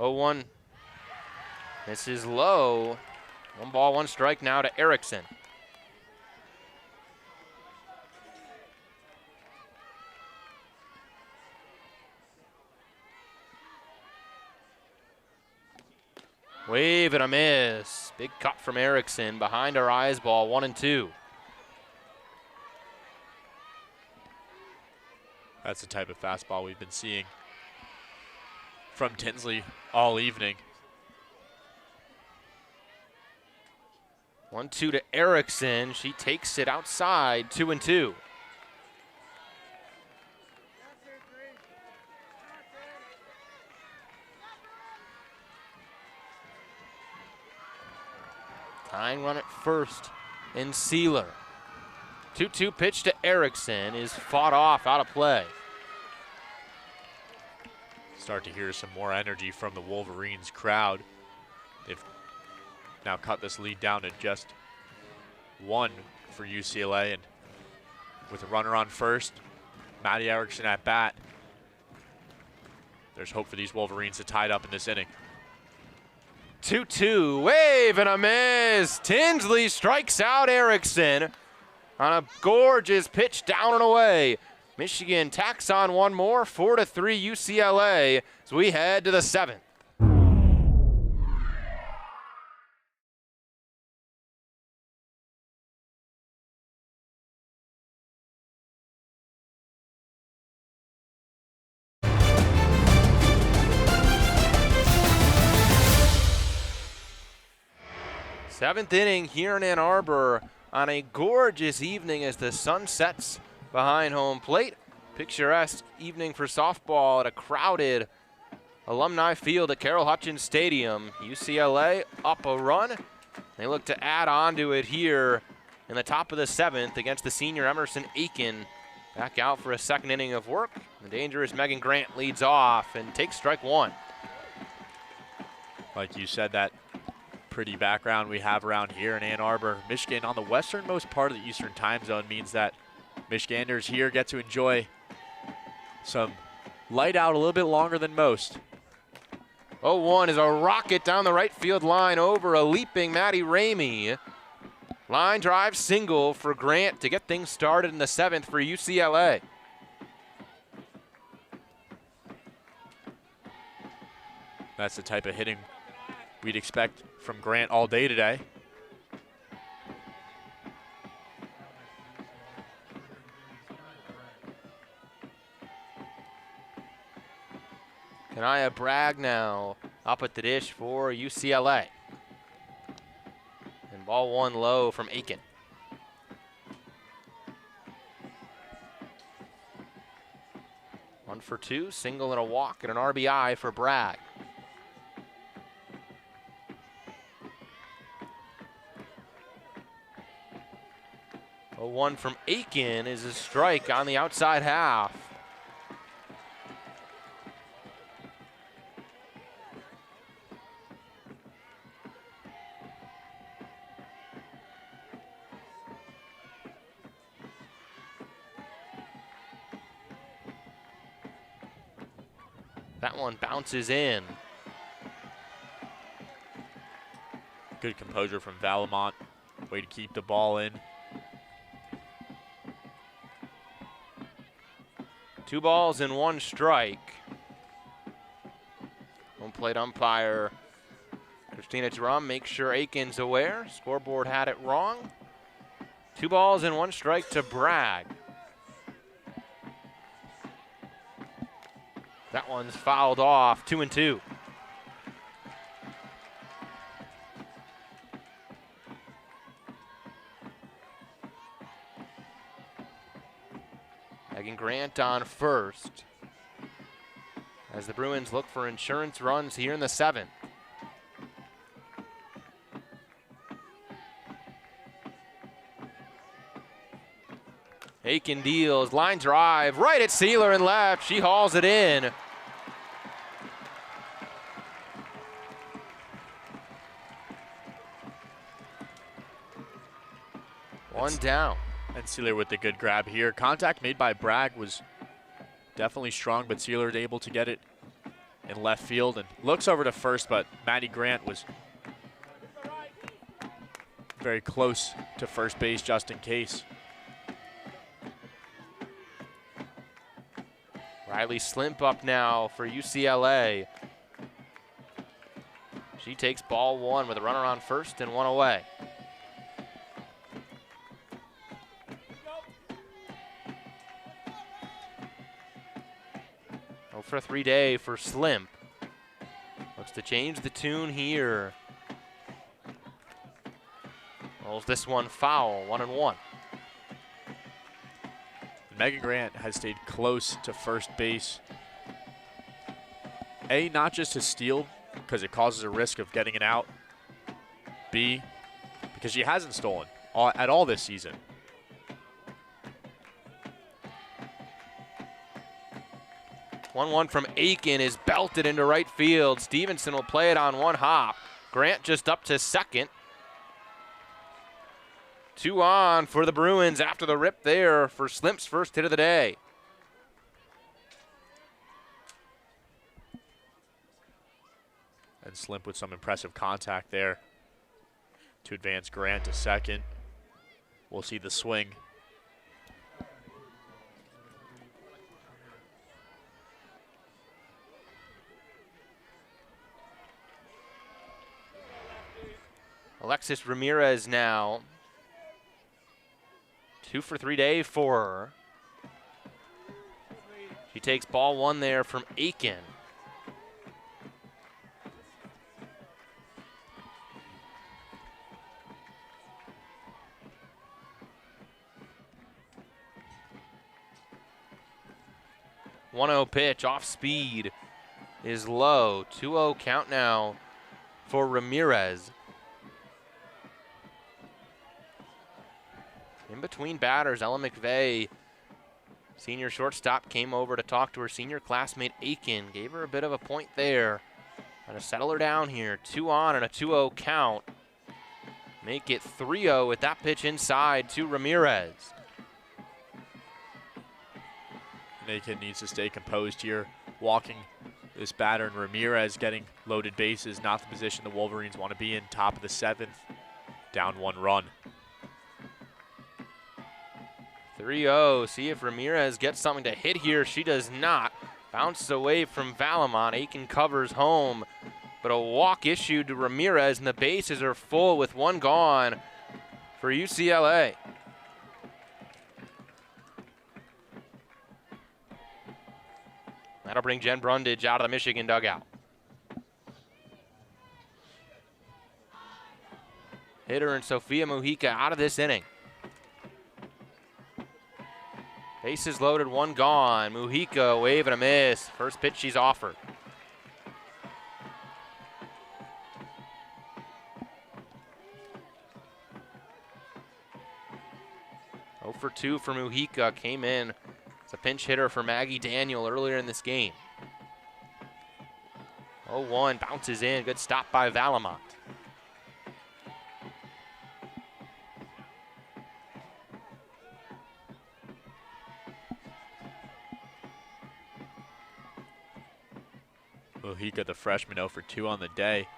Oh, 1. This is low. 1 ball, 1 strike now to Erickson. Wave and a miss. Big cut from Erickson behind our eyes, ball 1 and 2. That's the type of fastball we've been seeing from Tinsley all evening. 1-2 to Erickson. She takes it outside, 2-2. Tying run at first in Sealer. 2-2 pitch to Erickson is fought off, out of play. Start to hear some more energy from the Wolverines crowd. They've now cut this lead down to just 1 for UCLA, and with a runner on first, Maddie Erickson at bat, there's hope for these Wolverines to tie it up in this inning. 2-2, wave and a miss. Tinsley strikes out Erickson on a gorgeous pitch down and away. Michigan tacks on one more, 4-3 UCLA as we head to the 7th. Seventh inning here in Ann Arbor on a gorgeous evening as the sun sets behind home plate. Picturesque evening for softball at a crowded alumni field at Carroll Hutchins Stadium. UCLA up a run. They look to add on to it here in the top of the 7th against the senior Emerson Aiken. Back out for a second inning of work. The dangerous Megan Grant leads off and takes strike 1. Like you said, that pretty background we have around here in Ann Arbor, Michigan, on the westernmost part of the Eastern time zone, means that Michiganders here get to enjoy some light out a little bit longer than most. 0-1 is a rocket down the right field line over a leaping Maddie Ramey. Line drive single for Grant to get things started in the 7th for UCLA. That's the type of hitting we'd expect from Grant all day today. Kanaya Bragg now up at the dish for UCLA. And ball 1 low from Aiken. One for 2, single and a walk and an RBI for Bragg. 0-1 from Aiken is a strike on the outside half. That one bounces in. Good composure from Valamont. Way to keep the ball in. 2 balls and 1 strike. Home plate umpire Christina Drum makes sure Aiken's aware. Scoreboard had it wrong. 2 balls and 1 strike to Bragg. That one's fouled off, 2-2. Megan Grant on first as the Bruins look for insurance runs here in the 7th. Aiken deals, line drive, right at Sealer and left. She hauls it in. One down. And Sealer with the good grab here. Contact made by Bragg was definitely strong, but Sealer able to get it in left field and looks over to first, but Maddie Grant was very close to first base just in case. Riley Slimp up now for UCLA. She takes ball 1 with a runner on first and 1 away. For a 3-day for Slimp. Looks to change the tune here. Rolls this one foul, 1-1. Megan Grant has stayed close to first base. A, not just to steal, because it causes a risk of getting it out. B, because she hasn't stolen at all this season. One from Aiken is belted into right field. Stevenson will play it on one hop. Grant just up to second. 2 on for the Bruins after the rip there for Slimp's first hit of the day. And Slimp with some impressive contact there to advance Grant to second. We'll see the swing. Alexis Ramirez now. 2 for 3 day for her. She takes ball 1 there from Aiken. One-0 pitch off speed is low. 2-0 count now for Ramirez. In between batters, Ella McVeigh, senior shortstop, came over to talk to her senior classmate Aiken. Gave her a bit of a point there. Trying to settle her down here. 2 on and a 2-0 count. Make it 3-0 with that pitch inside to Ramirez. Aiken needs to stay composed here, walking this batter, and Ramirez getting loaded bases, not the position the Wolverines want to be in. Top of the 7th, down 1 run. 3-0. See if Ramirez gets something to hit here. She does not. Bounced away from Valamont. Aiken covers home, but a walk issued to Ramirez, and the bases are full with 1 gone for UCLA. That'll bring Jen Brundage out of the Michigan dugout. Hitter and Sophia Mujica out of this inning. Bases loaded, 1 gone. Mujica, wave and a miss. First pitch she's offered. Oh for 2 for Mujica. Came in as a pinch hitter for Maggie Daniel earlier in this game. 0-1, bounces in. Good stop by Valamont. Mujica, the freshman, 0 for 2 on the day.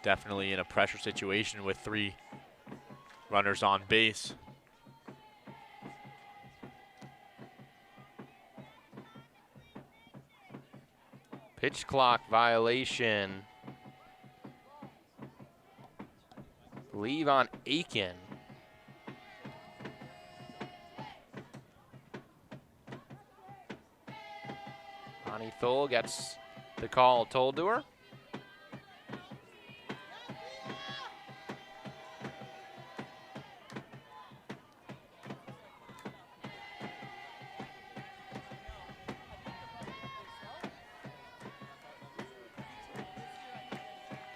Definitely in a pressure situation with 3 runners on base. Pitch clock violation. Believe on Aiken. Bonnie Thole gets the call told to her.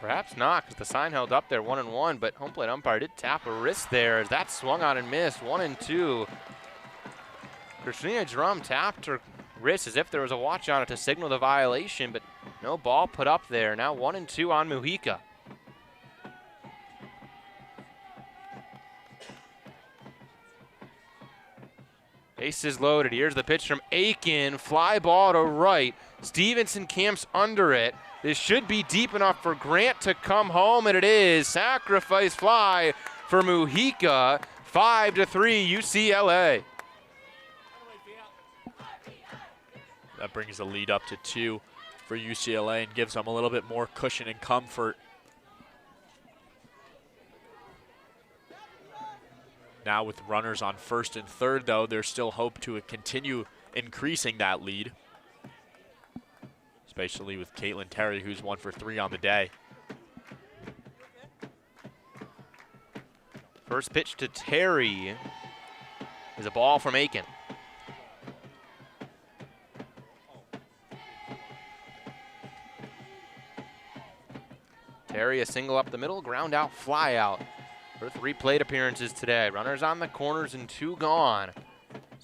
Perhaps not, because the sign held up there 1-1, but home plate umpire did tap a wrist there as that swung on and missed. 1-2. Christina Drum tapped her wrist as if there was a watch on it to signal the violation, but no ball put up there. Now 1-2 on Mujica. Bases loaded. Here's the pitch from Aiken. Fly ball to right. Stevenson camps under it. This should be deep enough for Grant to come home, and it is. Sacrifice fly for Mujica. 5-3 UCLA. That brings the lead up to 2 for UCLA and gives them a little bit more cushion and comfort. Now with runners on first and third, though, there's still hope to continue increasing that lead, especially with Caitlin Terry, who's 1 for 3 on the day. First pitch to Terry is a ball from Aiken. Terry a single up the middle, ground out, fly out. For 3 plate appearances today. Runners on the corners and 2 gone.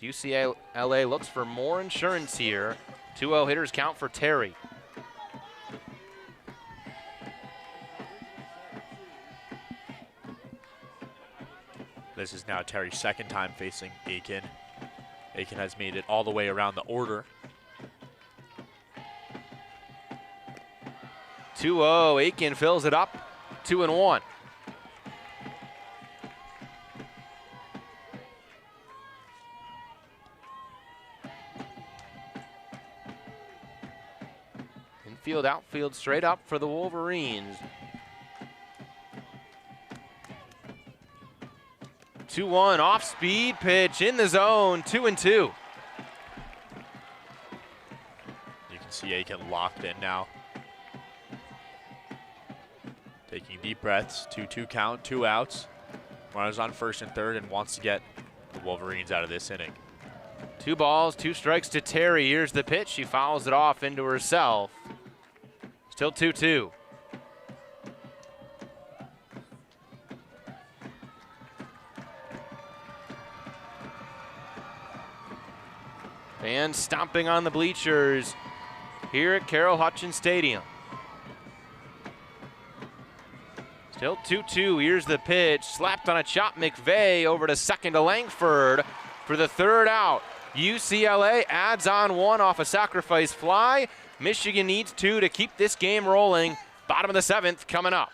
UCLA looks for more insurance here. 2-0 hitters count for Terry. This is now Terry's second time facing Aiken. Aiken has made it all the way around the order. 2-0, Aiken fills it up, 2-1. Infield, outfield, straight up for the Wolverines. 2-1, off-speed pitch in the zone, 2-2. You can see Aiken locked in now. Taking deep breaths, 2-2 count, 2 outs. Runners on first and third and wants to get the Wolverines out of this inning. 2 balls, 2 strikes to Terry. Here's the pitch. She fouls it off into herself. Still 2-2. Fans stomping on the bleachers here at Carroll Hutchins Stadium. Still 2-2, here's the pitch. Slapped on a chop, McVeigh over to second to Langford for the 3rd out. UCLA adds on 1 off a sacrifice fly. Michigan needs 2 to keep this game rolling. Bottom of the 7th coming up.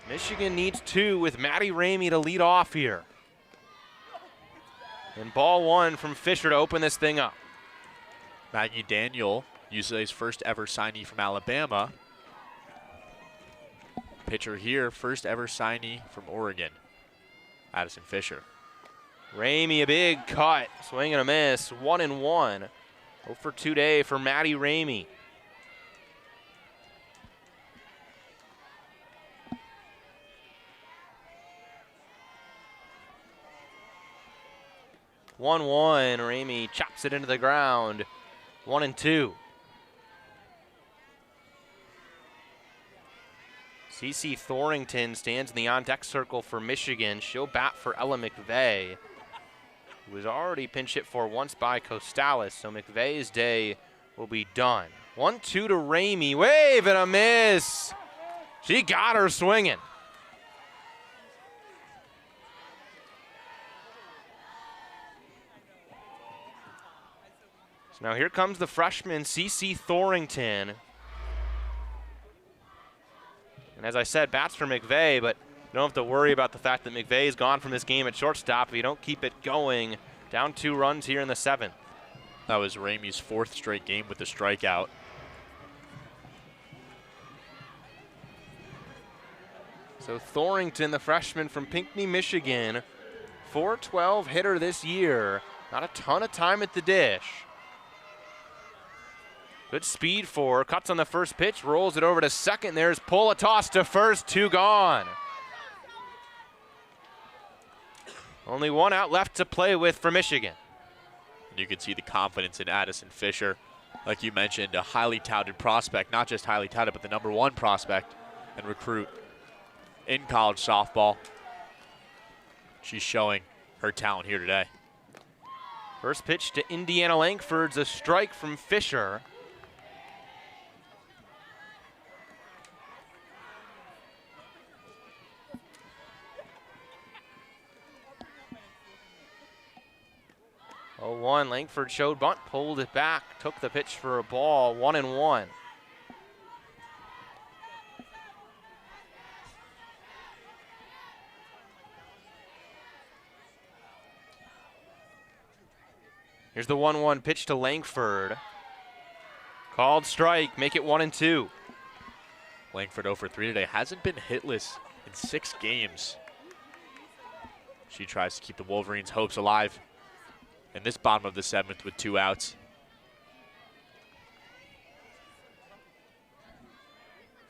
Michigan needs 2 with Maddie Ramey to lead off here. And ball 1 from Fischer to open this thing up. Maggie Daniel, UCLA's first ever signee from Alabama. Pitcher here, first ever signee from Oregon, Addison Fischer. Ramey a big cut, swing and a miss, 1-1. 0 for 2 day for Maddie Ramey. Ramey chops it into the ground. 1-2. CeCe Thorington stands in the on-deck circle for Michigan. She'll bat for Ella McVeigh, who was already pinch hit for once by Costales, so McVeigh's day will be done. 1-2 to Ramey. Wave and a miss. She got her swinging. Now here comes the freshman, CeCe Thorington. And as I said, bats for McVeigh, but you don't have to worry about the fact that McVeigh's gone from this game at shortstop if you don't keep it going. Down 2 runs here in the 7th. That was Ramey's 4th straight game with the strikeout. So Thorington, the freshman from Pinckney, Michigan, 412 hitter this year. Not a ton of time at the dish. Good speed for her. Cuts on the first pitch, rolls it over to second. There's pull, a toss to first, 2 gone. Only 1 out left to play with for Michigan. You can see the confidence in Addison Fischer. Like you mentioned, a highly touted prospect, not just highly touted, but the #1 prospect and recruit in college softball. She's showing her talent here today. First pitch to Indiana Langford's a strike from Fischer. Oh, 1, Langford showed bunt, pulled it back, took the pitch for a ball, 1-1. Here's the 1-1 pitch to Langford. Called strike, make it 1-2. Langford 0 for 3 today. Hasn't been hitless in 6 games. She tries to keep the Wolverines' hopes alive in this bottom of the 7th with 2 outs.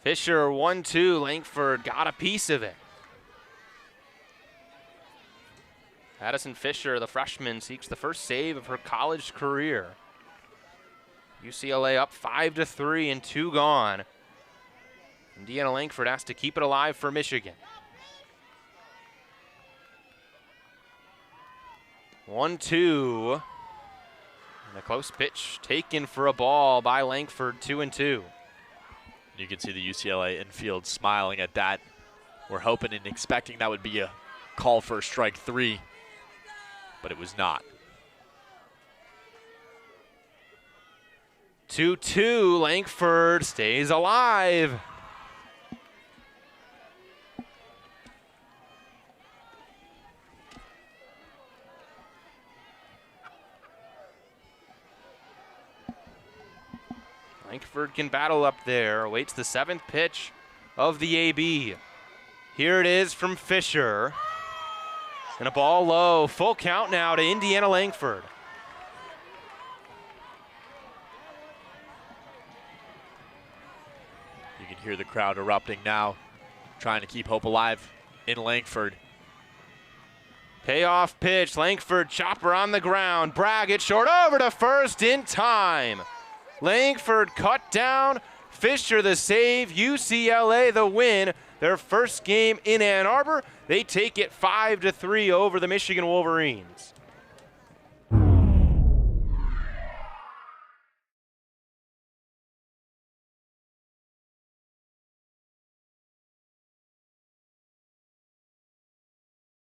Fischer 1-2. Langford got a piece of it. Addison Fischer, the freshman, seeks the first save of her college career. UCLA up 5-3 and 2 gone. Indiana Langford has to keep it alive for Michigan. 1-2. And a close pitch taken for a ball by Langford, 2-2. You can see the UCLA infield smiling at that. We're hoping and expecting that would be a call for strike 3, but it was not. 2-2, Langford stays alive. Langford can battle up there, awaits the 7th pitch of the AB. Here it is from Fischer. And a ball low, full count now to Indiana Langford. You can hear the crowd erupting now, trying to keep hope alive in Langford. Payoff pitch, Langford chopper on the ground. Braggett short over to first in time. Langford cut down, Fischer the save, UCLA the win. Their first game in Ann Arbor, they take it 5-3 over the Michigan Wolverines.